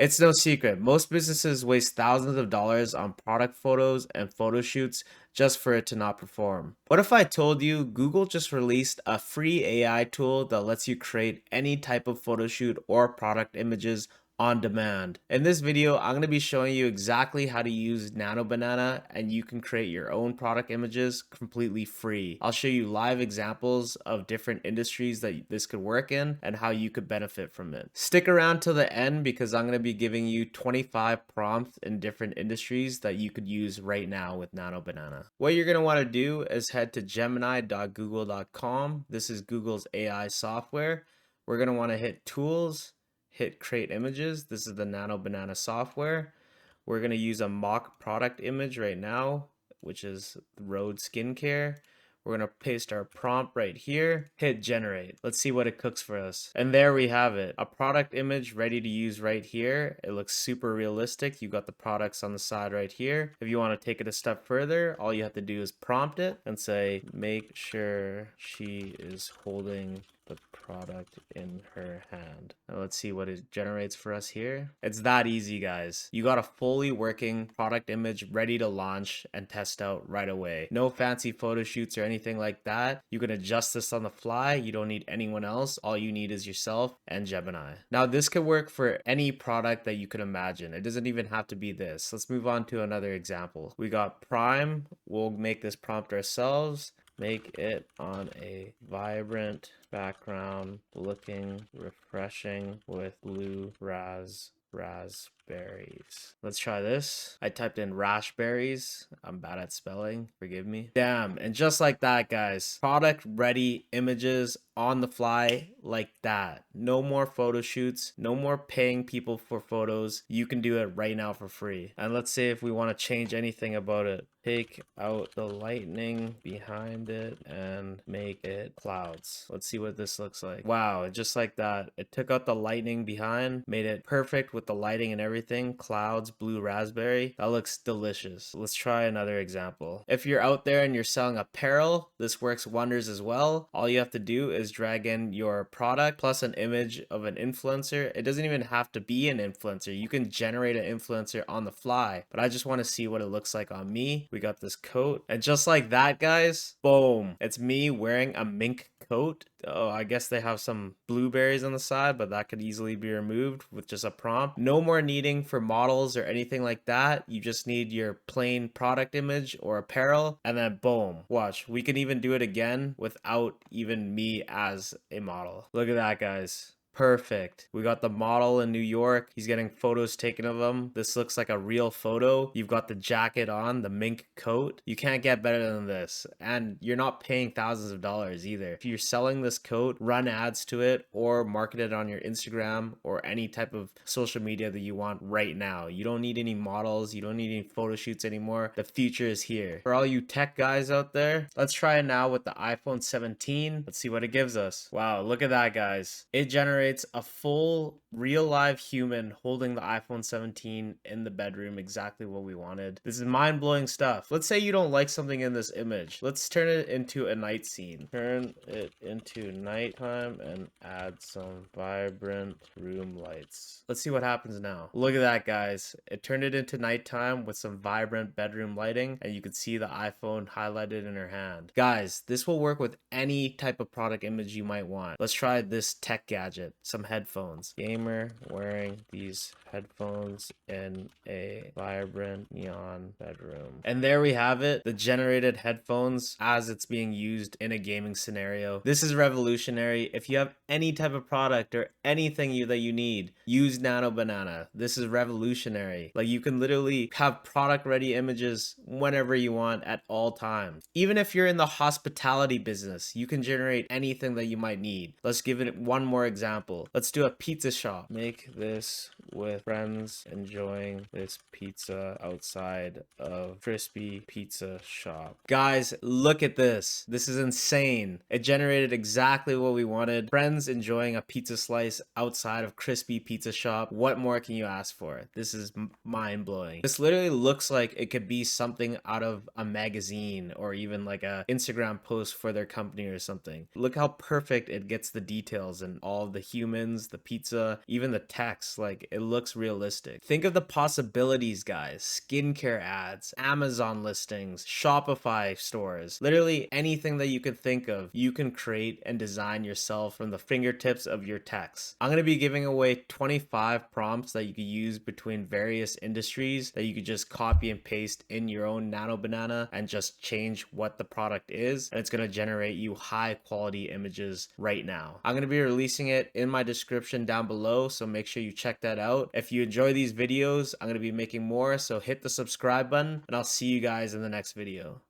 It's no secret, most businesses waste thousands of dollars on product photos and photo shoots just for it to not perform. What if I told you Google just released a free AI tool that lets you create any type of photo shoot or product images on demand? In this video, I'm going to be showing you exactly how to use Nano Banana, and you can create your own product images completely free. I'll show you live examples of different industries that this could work in and how you could benefit from it. Stick around till the end because I'm going to be giving you 25 prompts in different industries that you could use right now with Nano Banana. What you're going to want to do is head to gemini.google.com. This is Google's AI software. We're going to want to hit Tools, hit Create Images. This is the Nano Banana software. We're going to use a mock product image right now, which is Road Skincare. We're going to paste our prompt right here, hit generate. Let's see what it cooks for us. And there we have it, a product image ready to use right here. It looks super realistic. You got the products on the side right here. If you want to take it a step further, all you have to do is prompt it and say, make sure she is holding the product in her hand. Now let's see what it generates for us here. It's that easy, guys. You got a fully working product image ready to launch and test out right away. No fancy photo shoots or anything like that. You can adjust this on the fly. You don't need anyone else. All you need is yourself and Gemini. Now this could work for any product that you could imagine. It doesn't even have to be this. Let's move on to another example. We got Prime. We'll make this prompt ourselves. Make it on a vibrant background looking refreshing with blue raspberries. Let's try this. I typed in raspberries. I'm bad at spelling, forgive me. Damn, and just like that, guys, product ready images on the fly like that. No more photo shoots, no more paying people for photos. You can do it right now for free. And let's say if we want to change anything about it, take out the lightning behind it and make it clouds. Let's see what this looks like. Wow, just like that. It took out the lightning behind, made it perfect with the lighting and everything. Clouds, blue raspberry. That looks delicious. Let's try another example. If you're out there and you're selling apparel, this works wonders as well. All you have to do is drag in your product plus an image of an influencer. It doesn't even have to be an influencer. You can generate an influencer on the fly, but I just want to see what it looks like on me. We got this coat, and just like that, guys, boom, it's me wearing a mink coat. Oh, I guess they have some blueberries on the side, but that could easily be removed with just a prompt. No more needing for models or anything like that. You just need your plain product image or apparel, and then boom, watch, we can even do it again without even me as a model. Look at that, guys. Perfect. We got the model in New York. He's getting photos taken of him. This looks like a real photo. You've got the jacket on, the mink coat. You can't get better than this. And you're not paying thousands of dollars either. If you're selling this coat, run ads to it or market it on your Instagram or any type of social media that you want right now. You don't need any models. You don't need any photo shoots anymore. The future is here. For all you tech guys out there, let's try it now with the iPhone 17. Let's see what it gives us. Wow, look at that, guys. It generates a full real live human holding the iPhone 17 in the bedroom, exactly what we wanted. This is mind-blowing stuff. Let's say you don't like something in this image. Let's turn it into a night scene. Turn it into nighttime and add some vibrant room lights. Let's see what happens now. Look at that, guys. It turned it into nighttime with some vibrant bedroom lighting, and you could see the iPhone highlighted in her hand. Guys, this will work with any type of product image you might want. Let's try this tech gadget. Some headphones. Gamer wearing these headphones in a vibrant neon bedroom. And there we have it, the generated headphones as it's being used in a gaming scenario. This is revolutionary. If you have any type of product or anything that you need, use Nano Banana. This is revolutionary. Like, you can literally have product ready images whenever you want at all times. Even if you're in the hospitality business, you can generate anything that you might need. Let's give it one more example. Let's do a pizza shop. Make this with friends enjoying this pizza outside of crispy pizza shop. Guys, look at this. This is insane. It generated exactly what we wanted. Friends enjoying a pizza slice outside of crispy pizza shop. What more can you ask for? This is mind-blowing. This literally looks like it could be something out of a magazine or even like a Instagram post for their company or something. Look how perfect it gets the details and all of the humans, the pizza, even the text. Like, it it looks realistic. Think of the possibilities, guys. Skincare ads, Amazon listings, Shopify stores, literally anything that you could think of, you can create and design yourself from the fingertips of your text. I'm going to be giving away 25 prompts that you could use between various industries that you could just copy and paste in your own Nano Banana and just change what the product is, and it's going to generate you high quality images right now. I'm going to be releasing it in my description down below, so make sure you check that out. If you enjoy these videos, I'm going to be making more, so hit the subscribe button, and I'll see you guys in the next video.